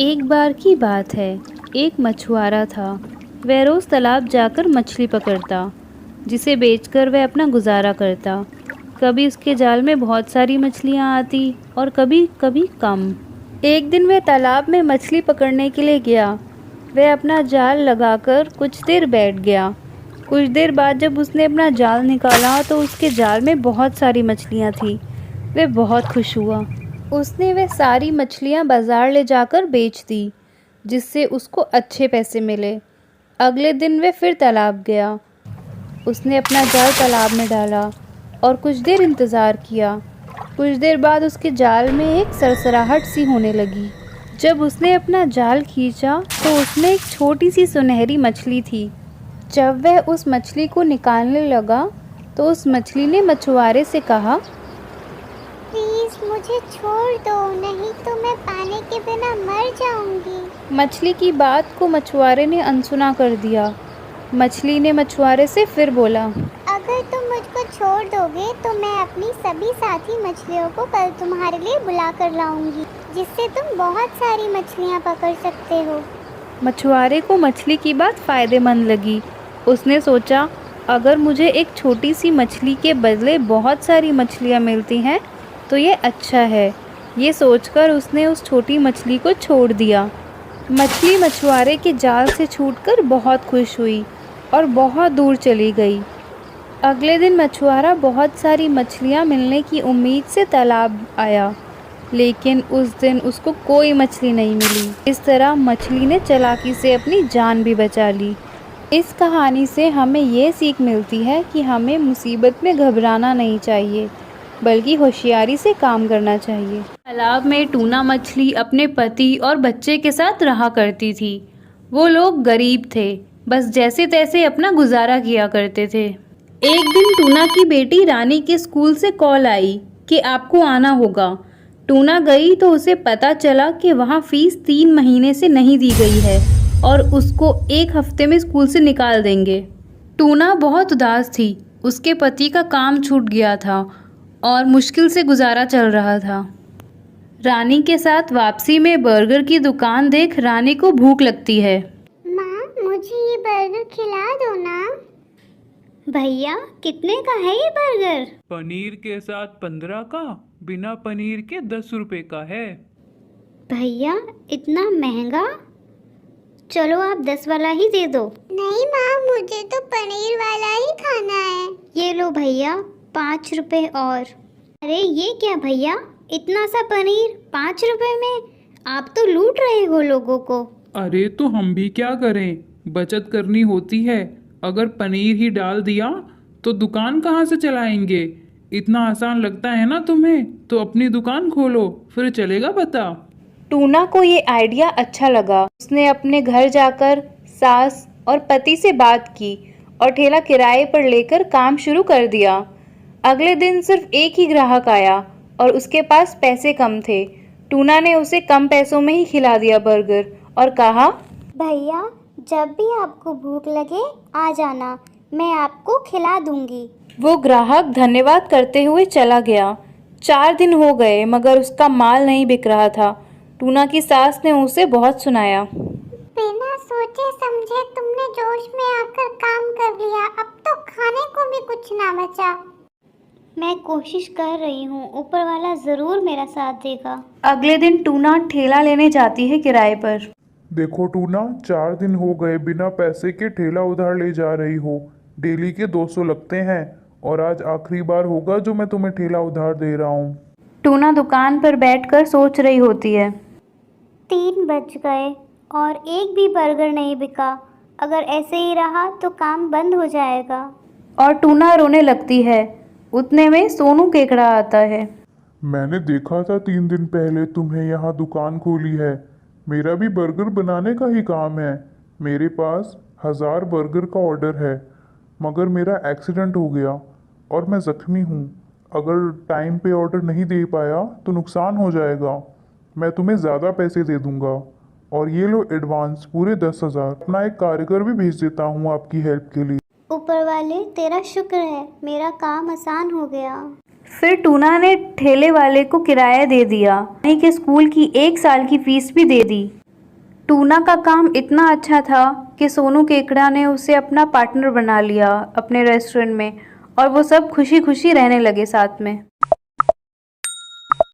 एक बार की बात है। एक मछुआरा था। वह रोज़ तालाब जाकर मछली पकड़ता, जिसे बेचकर वह अपना गुजारा करता। कभी उसके जाल में बहुत सारी मछलियाँ आती और कभी कभी कम। एक दिन वह तालाब में मछली पकड़ने के लिए गया। वह अपना जाल लगाकर कुछ देर बैठ गया। कुछ देर बाद जब उसने अपना जाल निकाला तो उसके जाल में बहुत सारी मछलियाँ थीं। वह बहुत खुश हुआ। उसने वह सारी मछलियाँ बाजार ले जाकर बेच दी, जिससे उसको अच्छे पैसे मिले। अगले दिन वह फिर तालाब गया। उसने अपना जाल तालाब में डाला और कुछ देर इंतज़ार किया। कुछ देर बाद उसके जाल में एक सरसराहट सी होने लगी। जब उसने अपना जाल खींचा तो उसमें एक छोटी सी सुनहरी मछली थी। जब वह उस मछली को निकालने लगा तो उस मछली ने मछुआरे से कहा, प्लीज मुझे छोड़ दो, नहीं तो मैं पानी के बिना मर जाऊंगी। मछली की बात को मछुआरे ने अनसुना कर दिया। मछली ने मछुआरे से फिर बोला, अगर तुम मुझको छोड़ दोगे तो मैं अपनी सभी साथी मछलियों को कल तुम्हारे लिए बुला कर लाऊंगी, जिससे तुम बहुत सारी मछलियाँ पकड़ सकते हो। मछुआरे को मछली की बात फ़ायदेमंद लगी। उसने सोचा, अगर मुझे एक छोटी सी मछली के बदले बहुत सारी मछलियाँ मिलती हैं तो ये अच्छा है। ये सोचकर उसने उस छोटी मछली को छोड़ दिया। मछली मछुआरे के जाल से छूटकर बहुत खुश हुई और बहुत दूर चली गई। अगले दिन मछुआरा बहुत सारी मछलियाँ मिलने की उम्मीद से तालाब आया, लेकिन उस दिन उसको कोई मछली नहीं मिली। इस तरह मछली ने चालाकी से अपनी जान भी बचा ली। इस कहानी से हमें ये सीख मिलती है कि हमें मुसीबत में घबराना नहीं चाहिए, बल्कि होशियारी से काम करना चाहिए। तालाब में टूना मछली अपने पति और बच्चे के साथ रहा करती थी। वो लोग गरीब थे, बस जैसे तैसे अपना गुजारा किया करते थे। एक दिन टूना की बेटी रानी के स्कूल से कॉल आई कि आपको आना होगा। टूना गई तो उसे पता चला कि वहाँ फीस 3 महीने से नहीं दी गई है और उसको 1 हफ्ते में स्कूल से निकाल देंगे। टूना बहुत उदास थी। उसके पति का काम छूट गया था और मुश्किल से गुजारा चल रहा था। रानी के साथ वापसी में बर्गर की दुकान देख रानी को भूख लगती है। माँ, मुझे ये बर्गर खिला दो ना। भैया, कितने का है ये बर्गर? पनीर के साथ 15 का, बिना पनीर के 10 रुपए का है। भैया, इतना महंगा? चलो आप 10 वाला ही दे दो। नहीं माँ, मुझे तो पनीर वाला ही खाना है। ये लो भैया, 5 रुपए और। अरे ये क्या भैया, इतना सा पनीर 5 रुपए में? आप तो लूट रहे हो लोगों को। अरे तो हम भी क्या करें, बचत करनी होती है। अगर पनीर ही डाल दिया तो दुकान कहाँ से चलाएंगे। इतना आसान लगता है ना तुम्हें, तो अपनी दुकान खोलो, फिर चलेगा पता। टूना को ये आइडिया अच्छा लगा। उसने अपने घर जाकर सास और पति से बात की और ठेला किराए पर लेकर काम शुरू कर दिया। अगले दिन सिर्फ एक ही ग्राहक आया और उसके पास पैसे कम थे। टूना ने उसे कम पैसों में ही खिला दिया बर्गर और कहा, भैया, जब भी आपको भूख लगे आ जाना, मैं आपको खिला दूंगी। वो ग्राहक धन्यवाद करते हुए चला गया। 4 दिन हो गए मगर उसका माल नहीं बिक रहा था। टूना की सास ने उसे बहुत सुनाया। बिना सोचे समझे तुमने जोश में आकर काम कर लिया, अब तो खाने को भी कुछ ना बचा। मैं कोशिश कर रही हूँ, ऊपर वाला जरूर मेरा साथ देगा। अगले दिन टूना ठेला लेने जाती है किराए पर। देखो टूना, 4 दिन हो गए बिना पैसे के ठेला उधार ले जा रही हो। डेली के 200 लगते हैं और आज आखिरी बार होगा जो मैं तुम्हें ठेला उधार दे रहा हूँ। टूना दुकान पर बैठकर सोच रही होती है। 3 बज गए और एक भी बर्गर नहीं बिका। अगर ऐसे ही रहा तो काम बंद हो जाएगा। और टूना रोने लगती है। उतने में सोनू केकड़ा आता है। मैंने देखा था 3 दिन पहले तुम्हें यहाँ दुकान खोली है। मेरा भी बर्गर बनाने का ही काम है। मेरे पास 1000 बर्गर का ऑर्डर है, मगर मेरा एक्सीडेंट हो गया और मैं ज़ख्मी हूँ। अगर टाइम पे ऑर्डर नहीं दे पाया तो नुकसान हो जाएगा। मैं तुम्हें ज़्यादा पैसे दे दूँगा और ये लो एडवांस पूरे 10,000। अपना एक कारीगर भी भेज देता हूँ आपकी हेल्प के लिए। ऊपर वाले तेरा शुक्र है, मेरा काम आसान हो गया। फिर टूना ने ठेले वाले को किराया दे दिया। यानी कि स्कूल की 1 साल की फीस भी दे दी। टूना का काम इतना अच्छा था कि सोनू केकड़ा ने उसे अपना पार्टनर बना लिया अपने रेस्टोरेंट में, और वो सब खुशी खुशी रहने लगे साथ में।